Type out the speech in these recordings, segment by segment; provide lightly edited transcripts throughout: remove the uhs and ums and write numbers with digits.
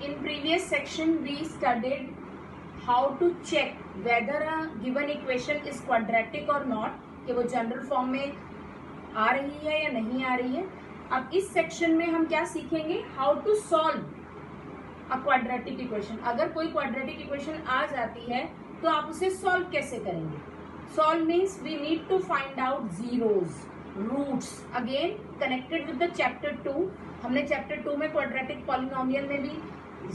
in previous section we studied how to check whether a given equation is quadratic or not, कि वो general form में आ रही है या नहीं आ रही है. अब इस सेक्शन में हम क्या सीखेंगे, how to solve a quadratic equation. अगर कोई क्वाड्रेटिक इक्वेशन आ जाती है तो आप उसे सॉल्व कैसे करेंगे. Solve means we need to find out zeros, roots. Again connected with the chapter 2. हमने चैप्टर 2 में क्वाड्रेटिक पॉलिनोमियल में भी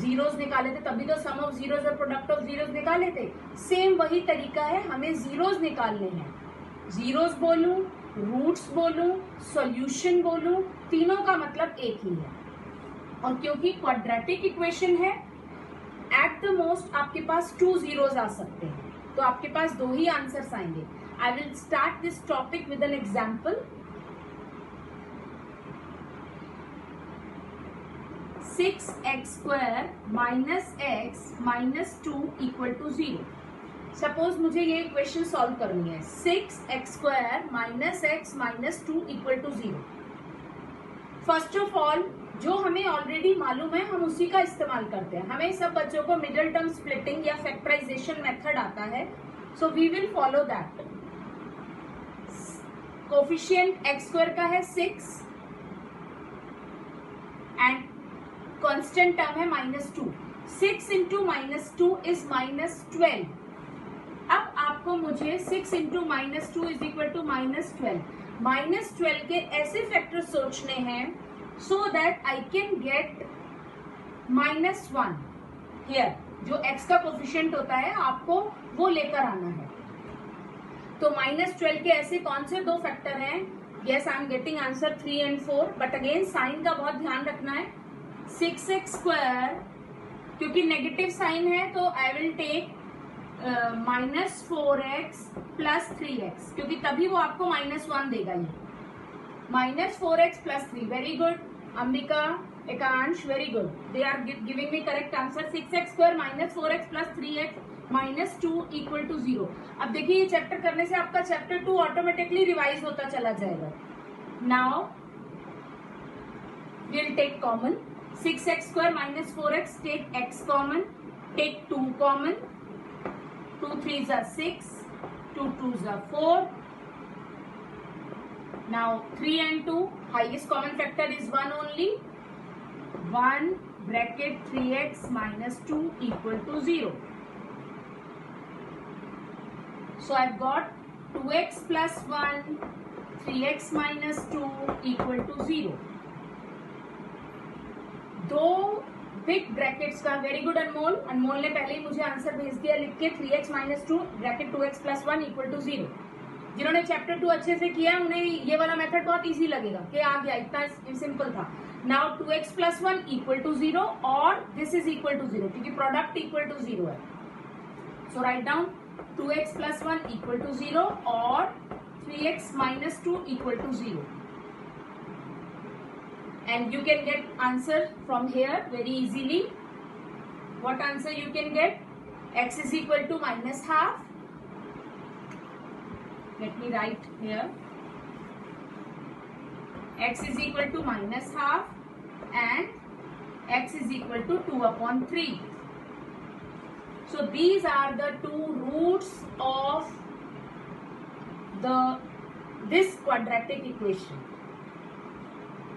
जीरोज निकाले थे, तभी तो सम ऑफ जीरोज और प्रोडक्ट ऑफ जीरोज निकाले थे. सेम वही तरीका है, हमें जीरोज निकालने हैं. जीरोज बोलूं, रूट्स बोलूं, सॉल्यूशन बोलूं, तीनों का मतलब एक ही है. और क्योंकि क्वाड्रेटिक इक्वेशन है, एट द मोस्ट आपके पास 2 जीरोज आ सकते हैं, तो आपके पास 2 ही आंसर्स आएंगे. I will start this topic with an example. 6x² minus x minus 2 equal to 0. Suppose मुझे ये इक्वेशन सॉल्व करनी है. 6x² minus x minus 2 equal to 0. First of all जो हमें ऑलरेडी मालूम है हम उसी का इस्तेमाल करते हैं. हमें सब बच्चों को मिडिल टर्म स्प्लिटिंग या फैक्टराइजेशन मेथड आता है, so we will follow that. Coefficient x² का है 6 एंड कांस्टेंट टर्म है -2. 6 इंटू -2 इज -12. अब आपको मुझे 6 इंटू -2 इज इक्वल टू -12. -12 के ऐसे फैक्टर सोचने हैं so that I can get -1 here. जो x का कोफिशिएंट होता है आपको वो लेकर आना है. तो -12 के ऐसे कौन से 2 फैक्टर हैं. yes I am getting answer 3 and 4, but again sign का बहुत ध्यान रखना है. 6x² क्योंकि नेगेटिव साइन है तो I will take -4x plus 3x, क्योंकि तभी वो आपको -1 देगा. ये -4x plus 3. Very good Ambika, Ekansh, very good. They are giving me correct answer. 6x² minus 4x plus 3x minus 2 equal to 0. अब देखिए ये चैप्टर करने से आपका चैप्टर 2 ऑटोमेटिकली रिवाइज होता चला जाएगा. Now we'll take common. 6x² minus 4x, take x common, take 2 common. 2 3s are 6, 2 2s are 4. Now 3 and 2, highest common factor is 1 only. 1 bracket 3x minus 2 equal to 0. So I've got 2x plus 1, 3x minus 2 equal to 0. 2 big brackets का. Very good अनमोल. अनमोल ने पहले ही मुझे answer भेज दिया लिख के. 3x minus 2 bracket 2x plus 1 equal to 0. जिन्होंने chapter 2 अच्छे से किया उन्हें ये वाला मेथड बहुत इजी लगेगा कि आ गया, इतना सिंपल था. Now 2x plus 1 equal to 0 और दिस इज इक्वल टू 0 क्योंकि प्रोडक्ट इक्वल टू 0 है. So write down 2x plus 1 equal to 0 और 3x minus 2 equal to 0. And you can get answer from here very easily. What answer you can get? X is equal to -half. Let me write here. X is equal to -half and X is equal to 2/3. So these are the 2 roots of this quadratic equation.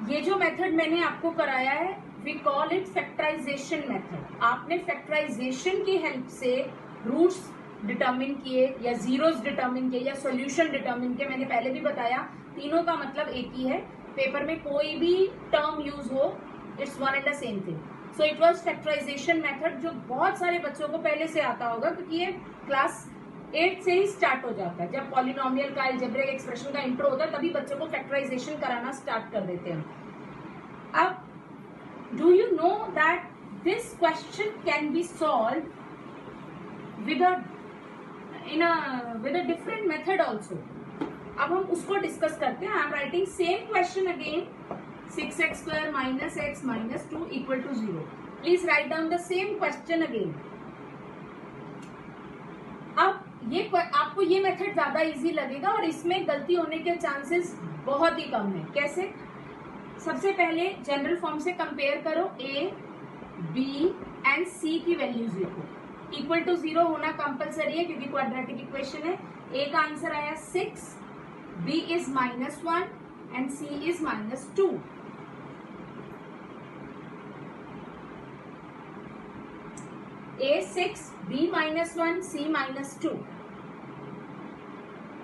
ये जो method मैंने आपको कराया है we call it factorization method. आपने factorization की help से roots determine किए या जीरोस डिटरमिन किए या सॉल्यूशन डिटरमिन किए. मैंने पहले भी बताया तीनों का मतलब एक ही है. पेपर में कोई भी टर्म यूज हो it's one and the same thing. So it was factorization method जो बहुत सारे बच्चों को पहले से आता होगा क्योंकि ये क्लास 8 से ही स्टार्ट हो जाता है. जब पॉलिनोमियल का अलजेब्रिक एक्सप्रेशन का इंट्रो होता है तभी बच्चों को फैक्टराइजेशन कराना स्टार्ट कर देते हैं. अब do you know that this question can be solve with a different method also. अब हम उसको डिस्कस करते हैं. I am writing same question again. 6x² minus x minus 2 equal to 0. Please write down the same question again. अब ये आपको ये method ज्यादा इजी लगेगा और इसमें गलती होने के चांसेस बहुत ही कम है. कैसे? सबसे पहले जनरल फॉर्म से कंपेयर करो. a बी एंड सी की वैल्यूज लिखो। इक्वल टू 0 होना कंपलसरी है क्योंकि क्वाड्रेटिक इक्वेशन है। ए का आंसर आया 6, B is -1 and C is -2। A 6, B -1, C -2।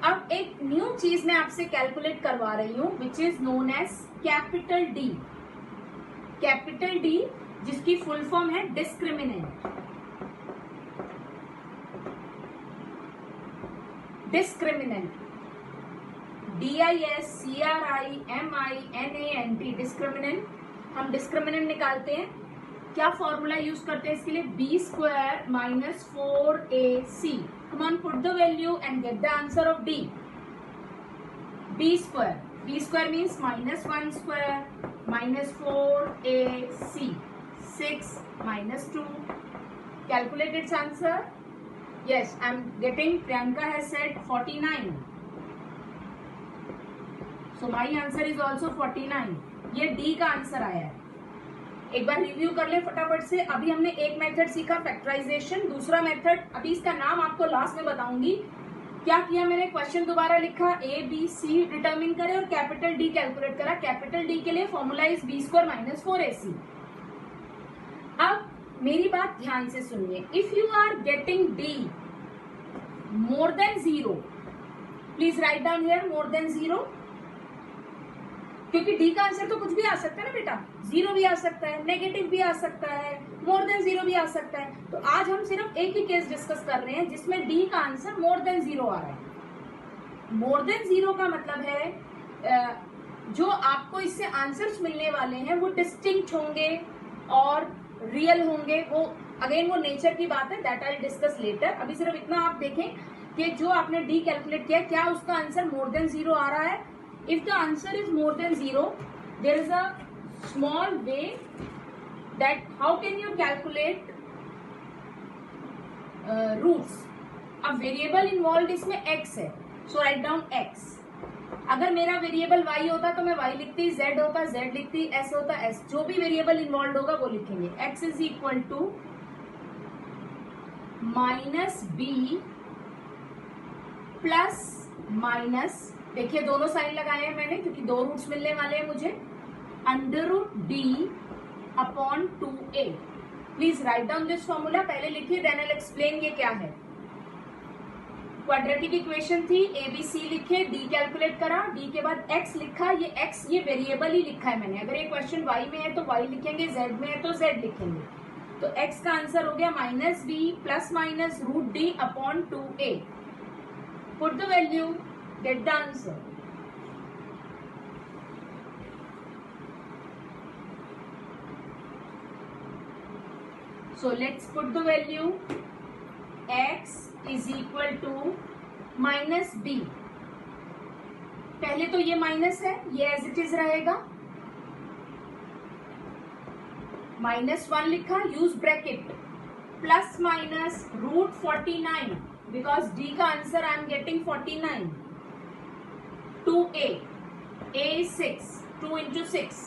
अब एक न्यू चीज मैं आपसे कैलकुलेट करवा रही हूं which is known as capital D. Capital D जिसकी फुल फॉर्म है डिस्क्रिमिनेंट। Discriminant DISCRIMINANT discriminant. हम डिस्क्रिमिनेंट निकालते हैं, क्या फॉर्मूला यूज करते हैं इसके लिए? B² - 4AC। Come on, put the value and get the answer of D. B² means -1² -4AC, 6 -2. Calculate its answer. Yes, I'm getting Priyanka has said 49. So my answer is also 49. ये D का answer आया है। एक बार review कर ले फटाफट से। अभी हमने एक मेथड सीखा फैक्टराइजेशन, दूसरा मेथड अभी इसका नाम आपको लास्ट में बताऊंगी। क्या किया मैंने? क्वेश्चन दोबारा लिखा, ए बी सी डिटरमिन करे और कैपिटल डी कैलकुलेट करा। कैपिटल डी के लिए फॉर्मूला इज B² - 4AC। अब मेरी बात ध्यान से सुनिए। If you are getting D more than 0, please write down here more than 0, क्योंकि डी का आंसर तो कुछ भी आ सकता है ना बेटा। 0 भी आ सकता है, नेगेटिव भी आ सकता है, मोर देन 0 भी आ सकता है। तो आज हम सिर्फ एक ही केस डिस्कस कर रहे हैं जिसमें डी का आंसर मोर देन 0 आ रहा है। मोर देन 0 का मतलब है जो आपको इससे आंसर्स मिलने वाले हैं वो डिस्टिंक्ट होंगे और रियल होंगे। वो अगेन वो नेचर की बात है, दैट आई डिस्कस लेटर। अभी सिर्फ इतना आप देखें कि जो आपने डी कैलकुलेट किया क्या उसका आंसर मोर देन 0 आ रहा है। If the answer is more than 0, there is a small way that how can you calculate roots. अब वेरिएबल इन्वॉल्व इसमें x है, so write down x. अगर मेरा वेरिएबल y होता तो मैं y लिखती, z होता z लिखती, s होता s। जो भी वेरिएबल इन्वॉल्व होगा वो लिखेंगे। x is equal to -b plus minus, देखिए दोनों साइन लगाए हैं मैंने क्योंकि दो रूट्स मिलने वाले हैं मुझे, √d/2a। Please write down this formula. पहले लिखिए देन आई एक्सप्लेन ये क्या है। क्वाड्रेटिक इक्वेशन थी, ABC लिखे, D कैलकुलेट करा, D के बाद x लिखा। ये x ये वेरिएबल ही लिखा है मैंने। अगर ये क्वेश्चन y में है तो y लिखेंगे, z में है तो z लिखेंगे। तो x का आंसर हो गया -b plus minus √d/2a। Put the value, get the answer. So let's put the value. X is equal to -b. पहले तो ये माइनस है, ये एज इट इज रहेगा। -1 लिखा, use bracket, plus minus √49 because d का answer I am getting 49। 2a, a is 6, 2 into 6.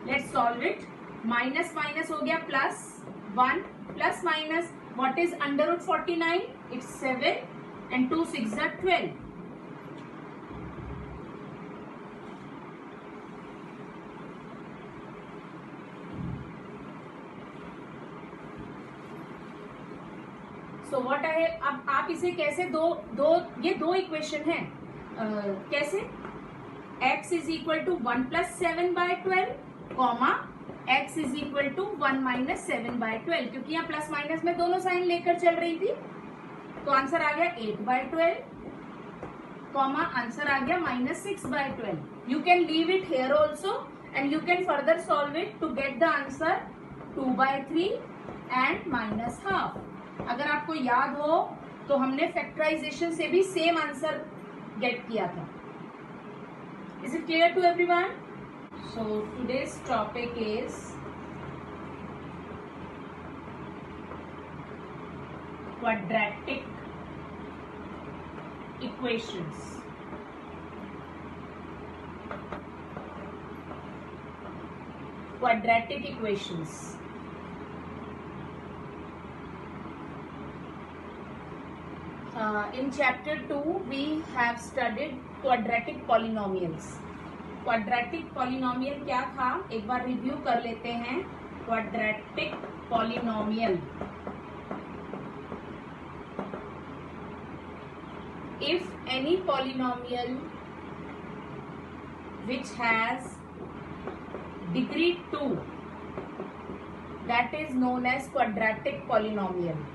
Let's solve it. Minus minus हो गया plus 1 plus minus, what is under root 49? It's 7 and 2 6 are 12. So what I अब आप इसे कैसे ये दो equation है, कैसे? x is equal to 1 + 7/12 comma x is equal to 1 - 7/12, क्योंकि यहाँ प्लस माइनस में दोनों साइन लेकर चल रही थी। तो आंसर आ गया 8/12 कॉमा आंसर आ गया -6/12। You can leave it here also and you can further solve it to get the answer 2/3 and -½ अगर आपको याद हो तो हमने फैक्टराइजेशन से भी सेम आंसर गेट किया था। Is it clear to everyone? So today's topic is quadratic equations. quadratic equations. In chapter 2 we have studied quadratic polynomials. Quadratic polynomial क्या था, एक बार रिव्यू कर लेते हैं. Quadratic polynomial, if any polynomial which has degree 2, that is known as quadratic polynomial.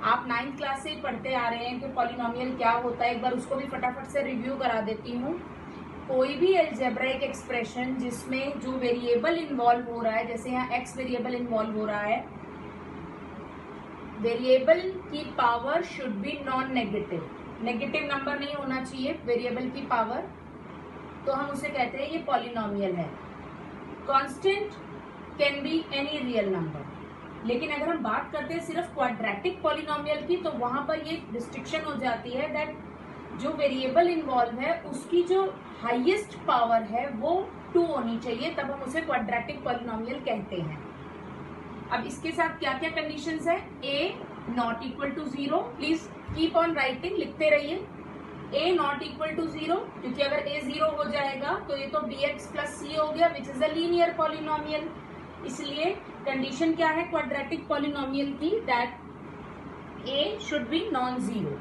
आप 9th class से पढ़ते आ रहे हैं कि पॉलिनोमियल क्या होता है. एक बार उसको भी फटाफट से रिव्यू करा देती हूँ. कोई भी अलजेब्राइक एक्सप्रेशन जिसमें जो वेरिएबल इन्वॉल्व हो रहा है, जैसे यहाँ x वेरिएबल इन्वॉल्व हो रहा है, वेरिएबल की power should be non negative. Negative number नहीं होना चाहिए वेरिएबल की पावर, तो हम उसे कहते हैं ये पॉलिनोमियल है. Constant can be any real number. लेकिन अगर हम बात करते हैं सिर्फ क्वाड्रेटिक पॉलिनोमियल की, तो वहां पर ये रिस्ट्रिक्शन हो जाती है दैट जो वेरिएबल इन्वॉल्व है उसकी जो हाईएस्ट पावर है वो 2 होनी चाहिए, तब हम उसे क्वाड्रेटिक पॉलिनोमियल कहते हैं. अब इसके साथ क्या क्या कंडीशंस है. a not equal to 0. Please keep on writing, लिखते रहिए. a नॉट इक्वल टू 0, क्योंकि अगर a 0 हो जाएगा तो ये तो bx प्लस c हो गया, which is a linear polynomial. इसलिए कंडीशन क्या है क्वाड्रेटिक पॉलिनोमियल की, that a should be non zero.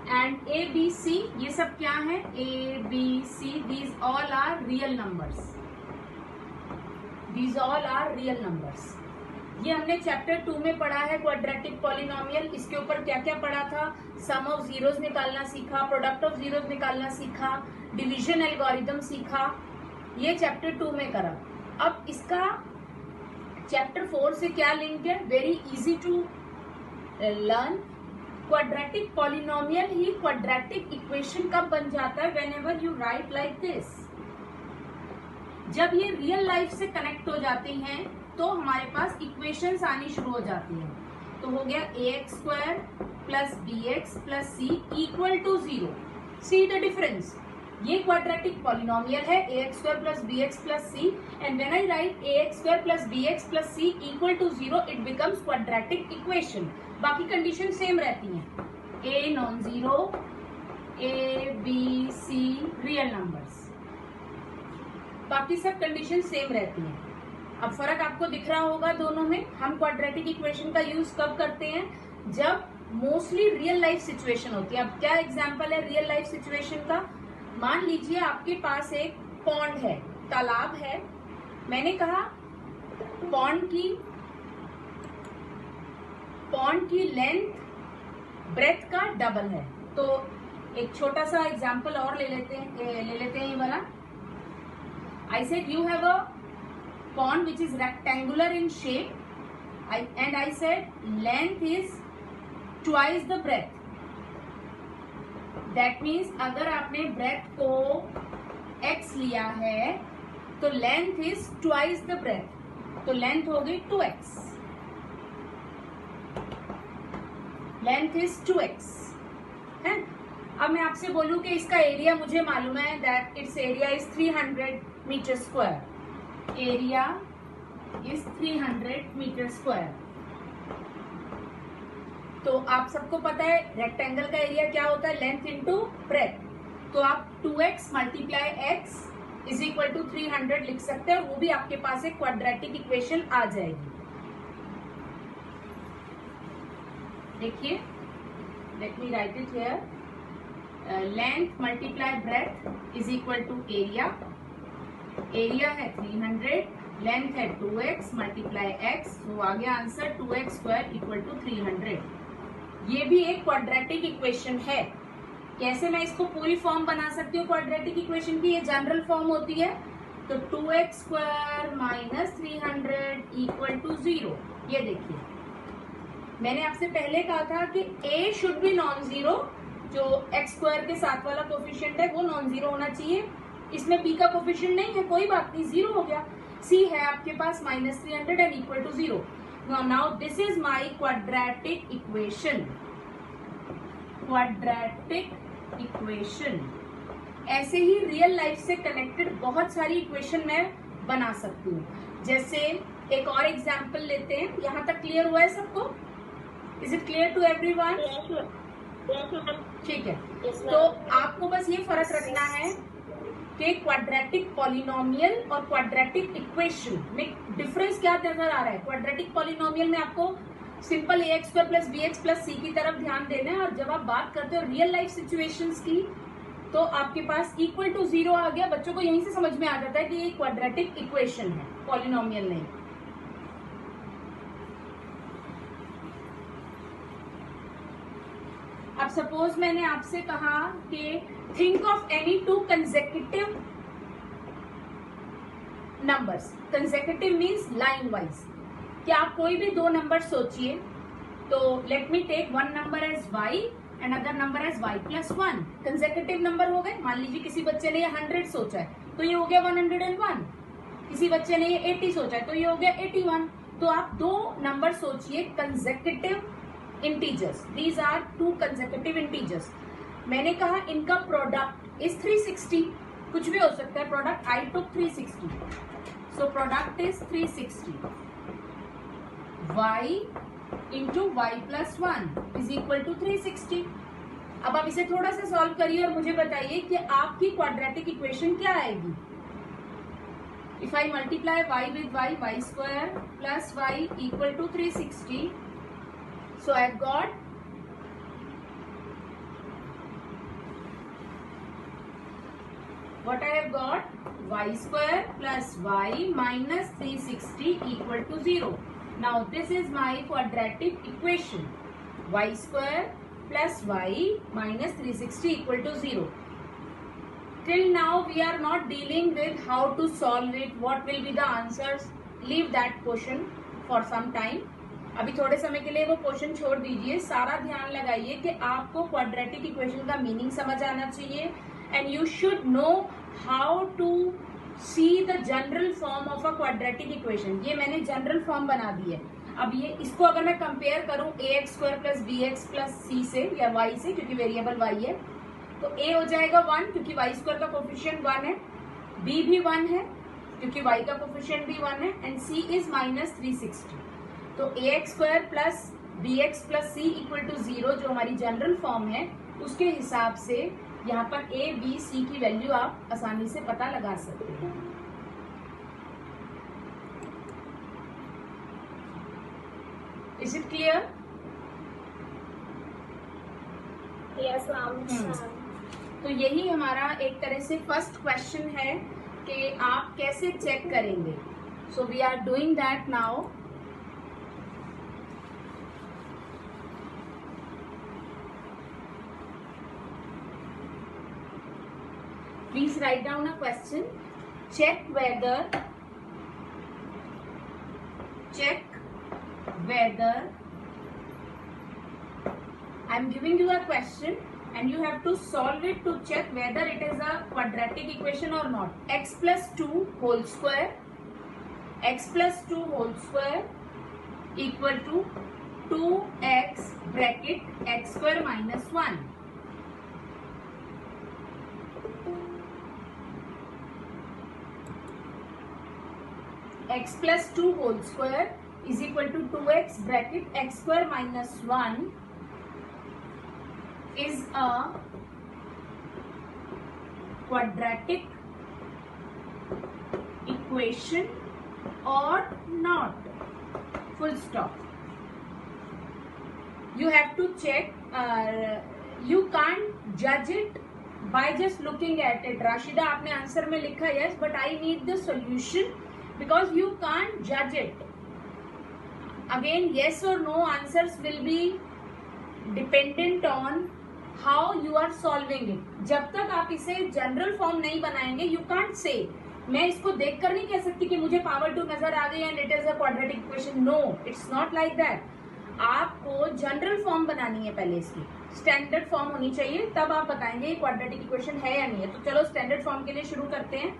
And a b c ये सब क्या है, a b c these all are real numbers. These all are real numbers. ये हमने चैप्टर 2 में पढ़ा है क्वाड्रेटिक पॉलिनोमियल. इसके ऊपर क्या क्या पढ़ा था, सम ऑफ जीरोस निकालना सीखा, प्रोडक्ट ऑफ जीरोस निकालना सीखा, डिवीजन एल्गोरिथम सीखा. ये चैप्टर 2 में करा. अब इसका चैप्टर 4 से क्या लिंक है, very easy to learn. Quadratic polynomial ही क्वाड्रेटिक इक्वेशन कब बन जाता है, whenever you write like this. जब ये रियल लाइफ से कनेक्ट हो जाती हैं तो हमारे पास इक्वेशंस आनी शुरू हो जाती हैं. तो हो गया ax² plus bx plus c equal to 0. See the difference. ये क्वाड्रेटिक पॉलिनोमियल है ax² plus bx plus c, and when I write ax² plus bx plus c equal to 0 it becomes quadratic equation. बाकी condition same रहती हैं. a non zero, a b c real numbers, बाकी सब condition same रहती हैं. अब फर्क आपको दिख रहा होगा दोनों में. हम क्वाड्रेटिक इक्वेशन का यूज कब करते हैं, जब मोस्टली रियल लाइफ सिचुएशन होती है. अब क्या एग्जांपल है रियल लाइफ सिचुएशन का. मान लीजिए आपके पास एक पॉन्ड है, तालाब है. मैंने कहा पॉन्ड की लेंथ ब्रेथ का डबल है. तो एक छोटा सा एग्जांपल और ले लेते हैं ये वाला. I said you have a pond which is rectangular in shape, and I said length is twice the breadth. That means अगर आपने breadth को x लिया है तो length is twice the breadth, तो length हो गई 2x. length is 2x है. अब मैं आपसे बोलूं कि इसका एरिया मुझे मालूम है, that its area is 300 metre square. Area is 300 metre square. तो आप सबको पता है रेक्टेंगल का एरिया क्या होता है, लेंथ इनटू ब्रेथ. तो आप 2x multiply x is equal to 300 लिख सकते हैं, और वो भी आपके पास एक क्वाड्रेटिक इक्वेशन आ जाएगी. देखिए, let me write it here. Length multiply breadth is equal to area. Area है 300, लेंथ है 2x मल्टीप्लाई x, तो आ गया आंसर 2x² इक्वल टू 300. ये भी एक क्वाड्रेटिक इक्वेशन है. कैसे मैं इसको पूरी फॉर्म बना सकती हूँ क्वाड्रेटिक इक्वेशन की, ये जनरल फॉर्म होती है. तो 2x² माइनस 300 इक्वल टू 0. ये देखिए, मैंने आपसे पहले कहा था कि a should be non zero. जो x² के साथ वाला कोफिशिएंट है वो नॉन जीरो होना चाहिए. इसमें b का कोफिशिएंट नहीं है, कोई बात नहीं, 0 हो गया. c है आपके पास minus 300 and equal to 0. Now this is my quadratic equation. Quadratic equation. ऐसे ही रियल लाइफ से कनेक्टेड बहुत सारी इक्वेशन मैं बना सकती हूँ. जैसे एक और एग्जाम्पल लेते हैं, यहाँ तक क्लियर हुआ है सबको? Is it clear to everyone? ठीक है, तो आपको बस ये फर्क रखना है कि क्वाड्रेटिक पॉलिनोमियल और क्वाड्रेटिक इक्वेशन में डिफरेंस क्या नजर आ रहा है। क्वाड्रेटिक पॉलिनोमियल में आपको सिंपल ax² + bx + c की तरफ ध्यान देना है, और जब आप बात करते हो रियल लाइफ सिचुएशंस की तो आपके पास इक्वल टू 0 आ गया। बच्चों को यहीं से समझ में आ जाता है कि ये क्वाड्रेटिक इक्वेशन है, पॉलिनोमियल नहीं। अब सपोज मैंने आपसे कहा कि think of any 2 consecutive numbers. Consecutive means line wise, कि आप कोई भी 2 नंबर सोचिए। तो let me take one number as y and other number as y + 1। Consecutive number हो गए। मान लीजिए किसी बच्चे ने ये 100 सोचा है तो ये हो गया 101, किसी बच्चे ने ये 80 सोचा है तो ये हो गया 81। तो आप 2 नंबर सोचिए consecutive integers, these are 2 consecutive integers. मैंने कहा इनका प्रोडक्ट इज 360, कुछ भी हो सकता है product. I took 360, so product is 360। y into y + 1 is equal to 360। अब आप इसे थोड़ा सा सॉल्व करिए और मुझे बताइए कि आपकी क्वाड्रेटिक इक्वेशन क्या आएगी। If I multiply y with y, y² + y equal to 360, so I've got what I have got, y² + y minus 360 equal to 0. Now this is my quadratic equation, y² + y minus 360 equal to 0. Till now we are not dealing with how to solve it, what will be the answers. Leave that question for some time. अभी थोड़े समय के लिए वो question छोड़ दीजिए। सारा ध्यान लगाइए कि आपको क्वाड्रेटिक इक्वेशन का मीनिंग समझ आना चाहिए, and you should know how to see the general form of a quadratic equation. ये मैंने जनरल फॉर्म बना दी है। अब ये इसको अगर मैं कंपेयर करूं ax² + bx + c से या y से, क्योंकि वेरिएबल y है, तो a हो जाएगा 1 क्योंकि y² का कोफिशिएंट 1 है, b भी 1 है क्योंकि y का कोफिशिएंट भी 1 है, एंड c इज -360। तो ax² + bx + c equal to 0 जो हमारी जनरल फॉर्म है, उसके हिसाब से यहाँ पर a, b, c की वैल्यू आप आसानी से पता लगा सकते हैं। Is it clear? Yes ma'am. तो यही हमारा एक तरह से फर्स्ट क्वेश्चन है कि आप कैसे चेक करेंगे। So we are doing that now. Please write down a question. Check whether I'm giving you a question and you have to solve it to check whether it is a quadratic equation or not. X + 2 whole square equal to 2x bracket x² - 1. x + 2 whole square is equal to 2x bracket x² - 1 is a quadratic equation or not. Full stop. You have to check. You can't judge it by just looking at it. Rashida आपने answer में लिखा yes, but I need the solution. Because you can't judge it. Again, yes or no answers will be dependent on how you are solving it. जब तक आप इसे general form नहीं बनाएंगे, you can't say. मैं इसको देखकर नहीं कह सकती कि मुझे पावर 2 नजर आ गई and it is a quadratic equation. No, it's not like that. आपको जनरल फॉर्म बनानी है, पहले इसकी स्टैंडर्ड फॉर्म होनी चाहिए, तब आप बताएंगे ये क्वाड्रेटिक इक्वेशन है या नहीं है। तो चलो स्टैंडर्ड फॉर्म के लिए शुरू करते हैं।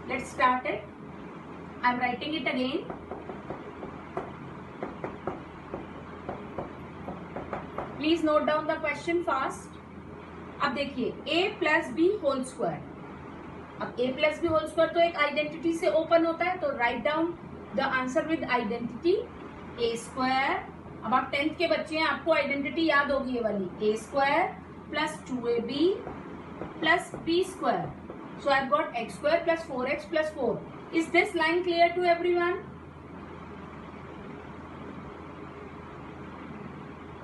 Let's start it. I'm writing it again. Please note down the question fast. अब देखिए a + b whole square. अब a + b whole square तो एक आइडेंटिटी से ओपन होता है, तो right down the answer with identity A square. अब आप 10th के बच्चे हैं, आपको आइडेंटिटी याद होगी ये वाली. A square plus 2ab plus b square. So I got x square plus 4x plus 4. Is this line clear to everyone?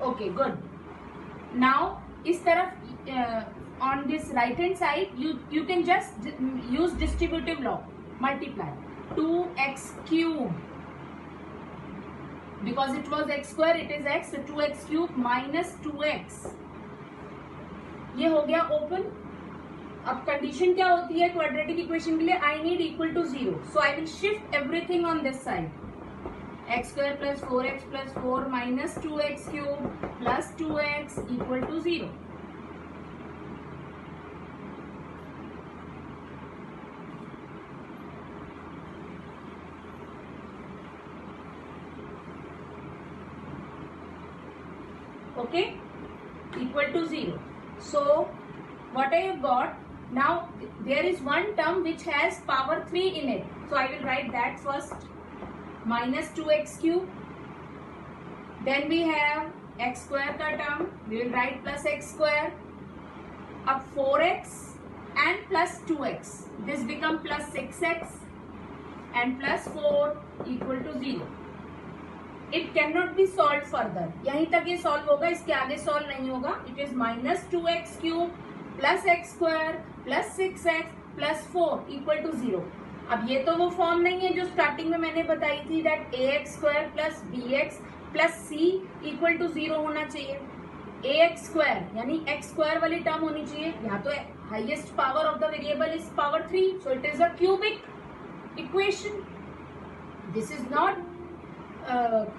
Okay, good. Now इस तरफ on this right hand side you can just use distributive law. Multiply 2x cube because it was x square, it is x, so 2x cube minus 2x. ये हो गया open. अब condition क्या होती है quadratic equation के लिए? I need equal to 0. So I will shift everything on this side. X square plus 4x plus 4 minus 2x cube plus 2x equal to 0. Okay, equal to 0. So what I have got now, there is one term which has power 3 in it, so I will write that first. Minus 2x cube, then we have x square का term, we will write plus x square. अब 4x and plus 2x, this become plus 6x and plus 4 equal to 0. It can not be solve further. यहीं तक ये solve होगा, इसके आगे solve नहीं होगा. It is minus 2x cube plus x square plus 6x plus 4 equal to 0. अब ये तो वो फॉर्म नहीं है जो स्टार्टिंग में मैंने बताई थी, that ax square plus bx plus c equal to 0 होना चाहिए. ax स्क्वायर यानी x स्क्वायर वाली टर्म होनी चाहिए. यहाँ तो highest power of the variable is power 3, so it is a cubic equation. This is not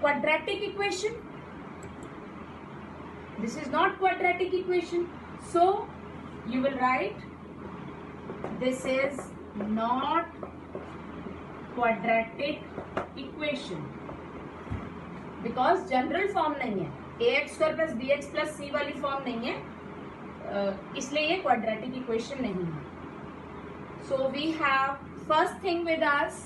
quadratic equation. This is not quadratic equation. So you will write this is not quadratic equation because general form नहीं है. ax square plus bx plus c वाली form नहीं है, इसलिए ये quadratic equation नहीं है. So we have first thing with us,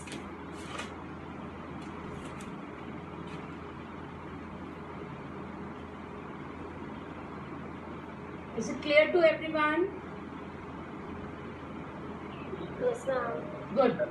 is it clear to everyone? Yes, ma'am. Good.